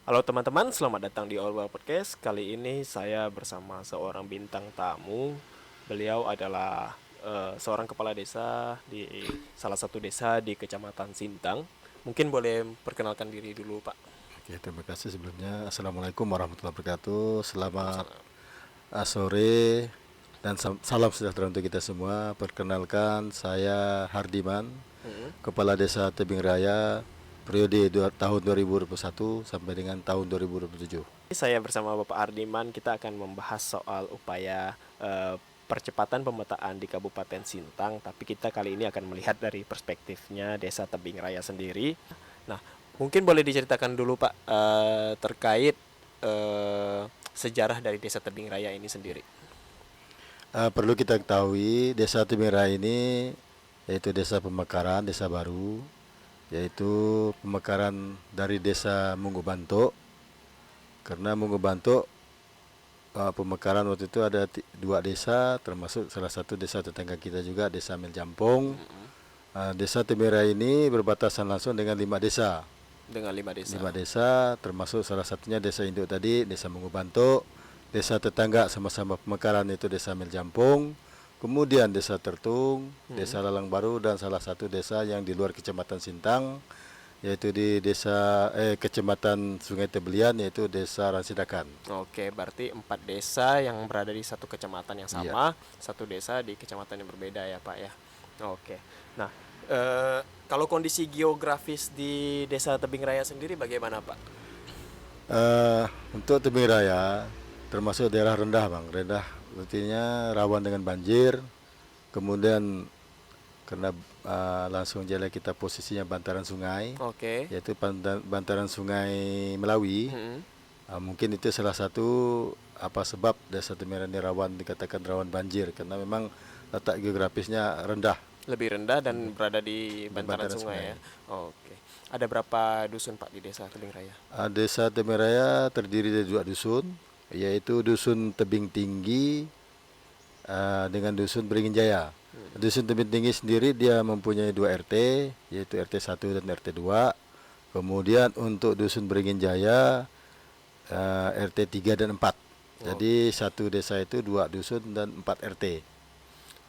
Halo teman-teman, selamat datang di All Well Podcast. Kali ini saya bersama seorang bintang tamu. Beliau adalah seorang kepala desa di salah satu desa di Kecamatan Sintang. Mungkin boleh perkenalkan diri dulu, Pak. Oke, terima kasih sebelumnya. Assalamualaikum warahmatullahi wabarakatuh. Selamat Waalaikumsalam. sore dan salam sejahtera untuk kita semua. Perkenalkan, saya Hardiman, Mm-mm. Kepala Desa Tebing Raya, periode tahun 2021 sampai dengan tahun 2027. Saya bersama Bapak Ardiman, kita akan membahas soal upaya percepatan pemetaan di Kabupaten Sintang, tapi kita kali ini akan melihat dari perspektifnya Desa Tebing Raya sendiri. Nah, mungkin boleh diceritakan dulu Pak terkait sejarah dari Desa Tebing Raya ini sendiri. Perlu kita ketahui, Desa Tebing Raya ini yaitu desa pemekaran, desa baru, yaitu pemekaran dari Desa Munggubanto. Karena Munggubanto pemekaran waktu itu ada dua desa, termasuk salah satu desa tetangga kita juga, Desa Meljampong. Desa Temera ini berbatasan langsung dengan 5 desa. Dengan 5 desa. 5 desa, termasuk salah satunya desa induk tadi, Desa Munggubanto. Desa tetangga sama-sama pemekaran itu Desa Meljampong. Kemudian Desa Tertung, Desa Lalang Baru, dan salah satu desa yang di luar Kecamatan Sintang, yaitu di Kecamatan Sungai Tebelian, yaitu Desa Ransidakan. Oke, berarti 4 desa yang berada di satu kecamatan yang Iya. sama, satu desa di kecamatan yang berbeda ya Pak ya. Oke. Nah, kalau kondisi geografis di Desa Tebing Raya sendiri bagaimana Pak? Untuk Tebing Raya termasuk daerah rendah, Bang. Rendah artinya rawan dengan banjir. Kemudian karena langsung jalan kita posisinya bantaran sungai, Oke. yaitu bantaran sungai Melawi. Mm-mm. Mungkin itu salah satu apa sebab Desa Tebing Raya ini rawan, dikatakan rawan banjir karena memang letak geografisnya rendah Lebih rendah dan berada di di bantaran bantaran sungai sungai. ya. Oke. Ada berapa dusun Pak di Desa Tebing Raya? Desa Tebing Raya terdiri dari 2 dusun, yaitu Dusun Tebing Tinggi dengan Dusun Beringin Jaya. Dusun Tebing Tinggi sendiri dia mempunyai 2 RT, yaitu RT 1 dan RT 2. Kemudian untuk Dusun Beringin Jaya RT 3 dan 4. Oh, Jadi satu desa itu 2 dusun dan 4 RT.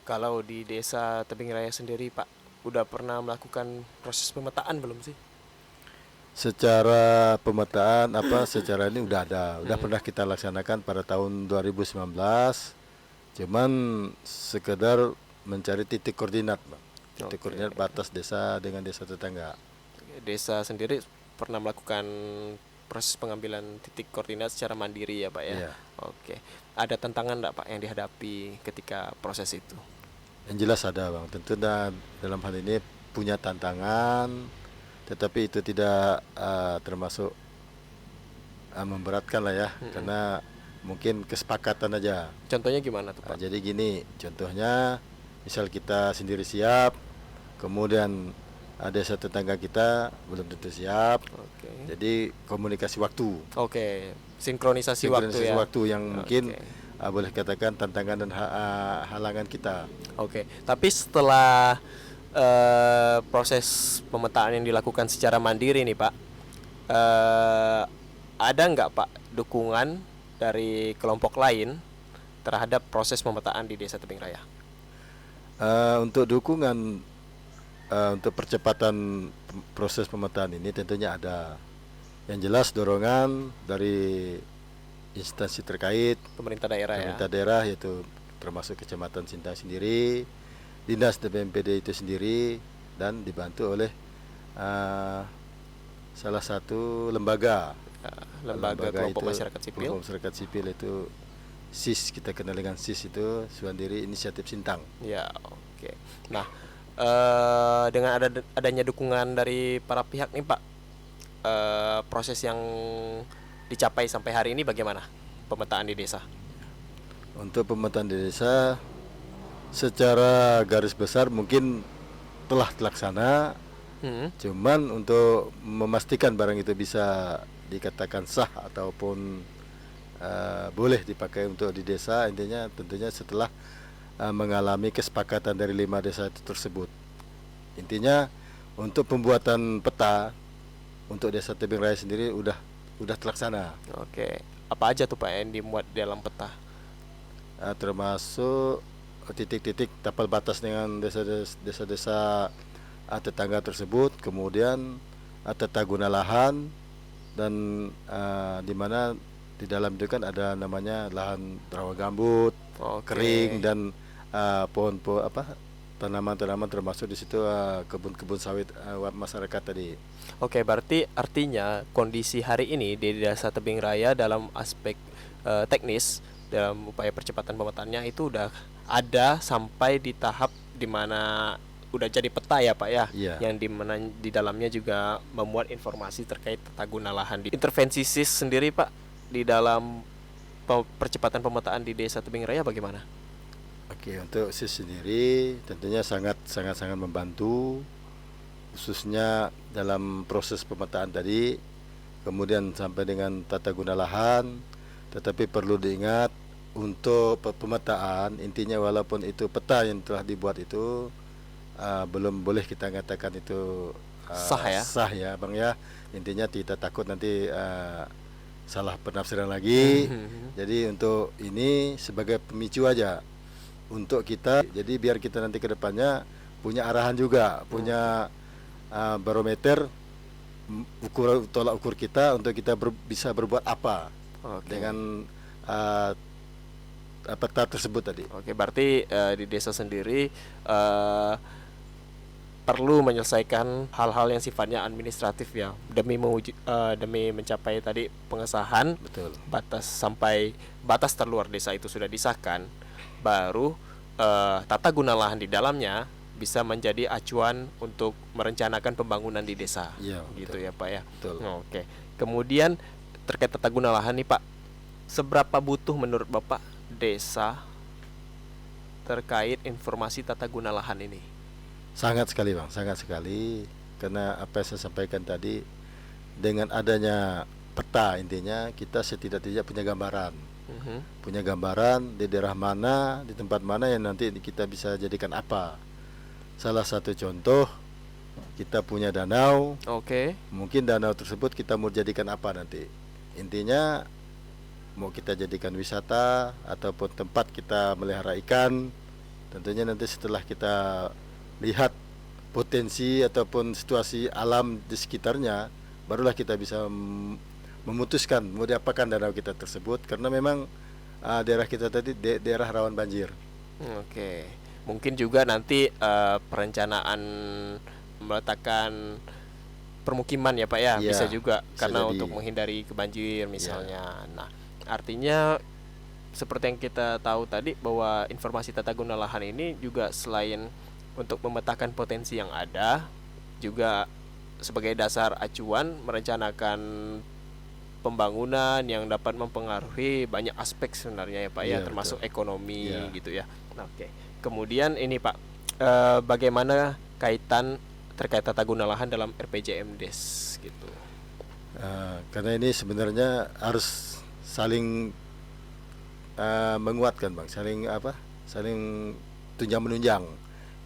kalau di Desa Tebing Raya sendiri Pak, udah pernah melakukan proses pemetaan belum sih? Secara pemetaan secara ini udah Mm. pernah kita laksanakan pada tahun 2019. Cuman sekedar mencari titik koordinat, Bang. Titik Oke. koordinat batas desa dengan desa tetangga. Desa sendiri pernah melakukan proses pengambilan titik koordinat secara mandiri ya Pak ya. Iya. Oke. Ada tantangan enggak Pak yang dihadapi ketika proses itu? Yang jelas ada, Bang. Tentu dalam hal ini punya tantangan, tetapi itu tidak termasuk memberatkan lah ya, Mm-mm. karena mungkin kesepakatan aja. Contohnya gimana tuh Pak? Jadi gini, contohnya misal kita sendiri siap, kemudian desa tetangga kita belum tentu siap. Oke. Jadi komunikasi waktu, Oke. Sinkronisasi waktu sinkronisasi ya. waktu yang mungkin Oke. boleh katakan tantangan dan halangan kita. Oke. Tapi setelah proses pemetaan yang dilakukan secara mandiri nih Pak, eh, ada nggak Pak dukungan dari kelompok lain terhadap proses pemetaan di Desa Tebing Raya? Untuk dukungan untuk percepatan proses pemetaan ini tentunya ada. Yang jelas dorongan dari instansi terkait, Pemerintah daerah ya. pemerintah daerah, yaitu termasuk Kecamatan Sintang sendiri, Dinas DPMPD itu sendiri, dan dibantu oleh uh, salah satu lembaga. Lembaga Lembaga kelompok itu masyarakat sipil. kelompok masyarakat sipil, itu SIS, kita kenal dengan SIS, itu Suandiri Inisiatif Sintang. Ya, oke. Nah, dengan adanya dukungan dari para pihak nih Pak, proses yang dicapai sampai hari ini bagaimana pemetaan di desa? Untuk pemetaan di desa secara garis besar mungkin telah terlaksana, Hmm. cuman untuk memastikan barang itu bisa dikatakan sah ataupun boleh dipakai untuk di desa, intinya tentunya setelah mengalami kesepakatan dari 5 desa itu tersebut. Intinya untuk pembuatan peta untuk Desa Tebing Raya sendiri udah udah terlaksana. Oke. Apa aja tuh Pak yang dimuat dalam peta? Termasuk titik-titik tapal batas dengan desa-desa tetangga tersebut, kemudian tata guna lahan, dan di mana di dalam itu kan ada namanya lahan rawa gambut, Oke. kering, dan pohon-pohon tanaman-tanaman, termasuk di situ kebun-kebun sawit masyarakat tadi. Oke, berarti artinya kondisi hari ini di Desa Tebing Raya dalam aspek teknis dalam upaya percepatan pemetaannya itu udah ada sampai di tahap dimana udah jadi peta ya Pak ya, Iya. yang dimana di dalamnya juga memuat informasi terkait tata guna lahan. Di intervensi SIS sendiri Pak di dalam percepatan pemetaan di Desa Tebing Raya bagaimana? Oke, untuk SIS sendiri tentunya sangat membantu, khususnya dalam proses pemetaan tadi, kemudian sampai dengan tata guna lahan. Tetapi perlu diingat, untuk pemetaan intinya walaupun itu peta yang telah dibuat itu belum boleh kita katakan itu Sah ya Bang ya. Intinya kita takut nanti salah penafsiran lagi. Jadi untuk ini sebagai pemicu aja untuk kita, jadi biar kita nanti ke depannya punya arahan juga, punya barometer tolak ukur kita untuk kita bisa berbuat apa dengan peta tersebut tadi. Oke, berarti di desa sendiri perlu menyelesaikan hal-hal yang sifatnya administratif ya, demi mencapai tadi pengesahan. Betul. Batas terluar desa itu sudah disahkan, baru tata guna lahan di dalamnya bisa menjadi acuan untuk merencanakan pembangunan di desa. Iya, gitu betul. ya Pak ya. Betul. Oke. Kemudian terkait tata guna lahan nih Pak, seberapa butuh menurut Bapak desa terkait informasi tata guna lahan ini? Sangat sekali Bang, sangat sekali. Karena apa yang saya sampaikan tadi, dengan adanya peta, intinya kita setidak-tidak punya gambaran. Punya gambaran di daerah mana, di tempat mana yang nanti kita bisa jadikan apa. Salah satu contoh, kita punya danau. Oke. Mungkin danau tersebut kita mau jadikan apa nanti. Intinya mau kita jadikan wisata ataupun tempat kita melihara ikan. Tentunya nanti setelah kita lihat potensi ataupun situasi alam di sekitarnya, barulah kita bisa memutuskan mau diapakan danau kita tersebut, karena memang daerah kita tadi daerah rawan banjir. Oke. Mungkin juga nanti perencanaan meletakkan permukiman ya Pak ya, Iya, bisa juga bisa karena jadi. untuk menghindari kebanjir misalnya. Nah, artinya seperti yang kita tahu tadi bahwa informasi tata guna lahan ini juga selain untuk memetakan potensi yang ada, juga sebagai dasar acuan merencanakan pembangunan yang dapat mempengaruhi banyak aspek sebenarnya ya Pak ya, Iya, termasuk betul. ekonomi Iya. gitu ya. Oke. Kemudian ini Pak, bagaimana kaitan terkait tata guna lahan dalam RPJMDes gitu? Karena ini sebenarnya harus saling menguatkan Bang, saling tunjang menunjang.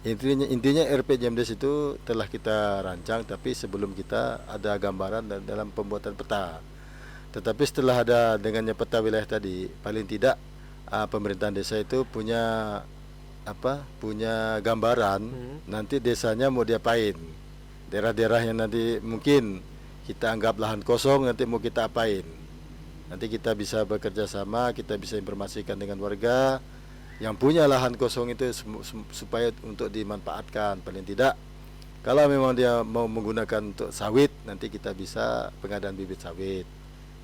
Intinya RPJMDes itu telah kita rancang, tapi sebelum kita ada gambaran dan dalam pembuatan peta. Tetapi setelah ada dengannya peta wilayah tadi, paling tidak pemerintahan desa itu punya gambaran nanti desanya mau diapain. Daerah-daerah yang nanti mungkin kita anggap lahan kosong, nanti mau kita apain. Nanti kita bisa bekerja sama, kita bisa informasikan dengan warga yang punya lahan kosong itu supaya untuk dimanfaatkan. Paling tidak kalau memang dia mau menggunakan untuk sawit, nanti kita bisa pengadaan bibit sawit.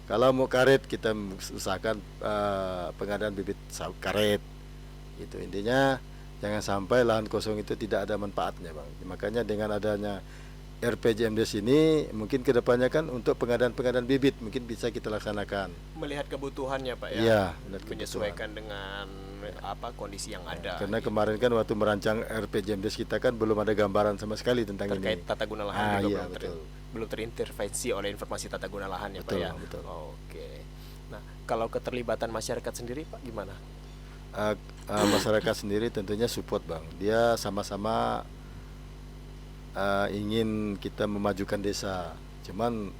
Kalau mau karet, kita usahakan pengadaan bibit karet. Itu intinya, jangan sampai lahan kosong itu tidak ada manfaatnya Bang. Makanya dengan adanya RPJMDes ini, mungkin kedepannya kan untuk pengadaan bibit mungkin bisa kita laksanakan. Melihat kebutuhannya Pak ya, Iya, menyesuaikan dengan kondisi yang ada. Karena kemarin kan waktu merancang RPJMDes kita kan belum ada gambaran sama sekali tentang terkait ini. tata guna lahan juga Iya, belum terintervensi oleh informasi tata guna lahan ya Pak Betul, ya. betul. Oke. Nah, kalau keterlibatan masyarakat sendiri Pak gimana? Masyarakat sendiri tentunya support Bang. Dia sama-sama ingin kita memajukan desa. Cuman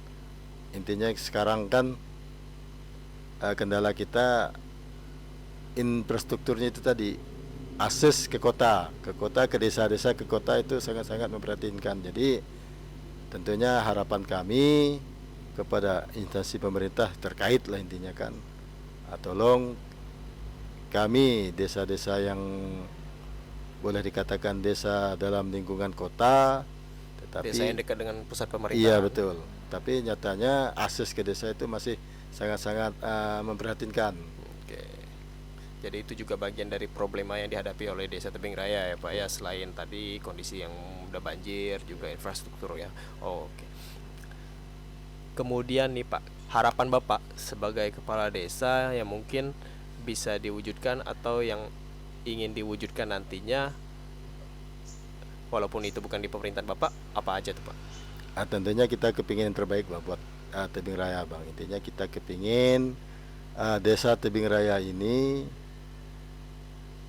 intinya sekarang kan kendala kita infrastrukturnya itu tadi, akses ke kota, ke desa-desa, ke kota itu sangat-sangat memprihatinkan. Jadi tentunya harapan kami kepada instansi pemerintah terkait lah intinya kan, tolong kami desa-desa yang boleh dikatakan desa dalam lingkungan kota, Desa yang tetapi dekat dengan pusat iya pemerintahan. betul, tapi nyatanya akses ke desa itu masih sangat-sangat memprihatinkan. Oke. Jadi itu juga bagian dari problema yang dihadapi oleh Desa Tebing Raya ya Pak ya, selain tadi kondisi yang udah banjir juga infrastruktur ya. Oh, oke. Kemudian nih Pak, harapan Bapak sebagai kepala desa yang mungkin bisa diwujudkan atau yang ingin diwujudkan nantinya, walaupun itu bukan di pemerintahan Bapak, apa aja tuh Pak? Tentunya kita kepingin yang terbaik Bang, buat Tebing Raya Bang. Intinya kita kepingin desa Tebing Raya ini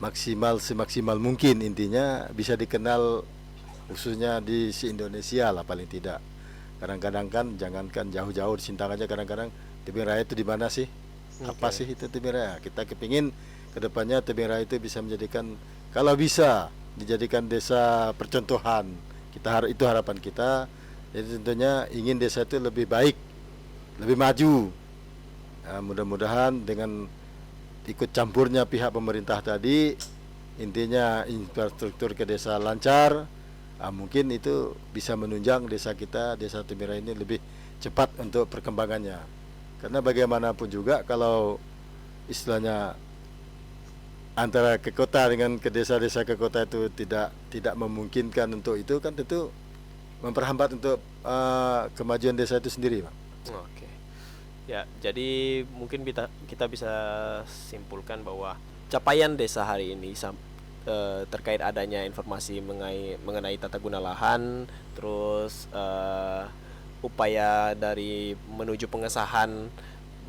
semaksimal mungkin, intinya bisa dikenal khususnya di Indonesia lah paling tidak. Kadang-kadang kan jangankan jauh-jauh di Sintang aja, kadang-kadang Tebing Raya itu di mana sih? Apa Oke. sih itu Tebing Raya? Kita kepingin kedepannya Tebing Raya itu bisa menjadikan, kalau bisa dijadikan desa percontohan. Itu harapan kita. Jadi tentunya ingin desa itu lebih baik, lebih maju. Mudah-mudahan dengan ikut campurnya pihak pemerintah tadi, intinya infrastruktur ke desa lancar, mungkin itu bisa menunjang desa kita, desa Tebing Raya ini lebih cepat untuk perkembangannya. Karena bagaimanapun juga kalau istilahnya antara ke kota dengan ke desa-desa ke kota itu tidak memungkinkan untuk itu, kan tentu memperhambat untuk kemajuan desa itu sendiri, Pak. Oke. Ya, jadi mungkin kita bisa simpulkan bahwa capaian desa hari ini terkait adanya informasi mengenai tata guna lahan, terus upaya dari menuju pengesahan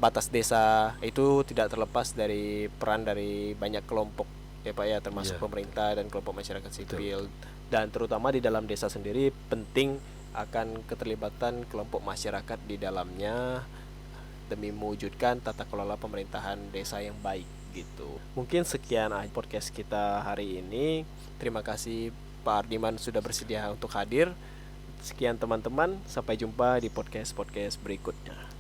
batas desa itu tidak terlepas dari peran dari banyak kelompok ya Pak ya, termasuk Iya, pemerintah dan kelompok masyarakat betul. sipil, dan terutama di dalam desa sendiri penting akan keterlibatan kelompok masyarakat di dalamnya demi mewujudkan tata kelola pemerintahan desa yang baik gitu. Mungkin sekian aja podcast kita hari ini. Terima kasih Pak Ardiman sudah bersedia untuk hadir. Sekian teman-teman, sampai jumpa di podcast-podcast berikutnya.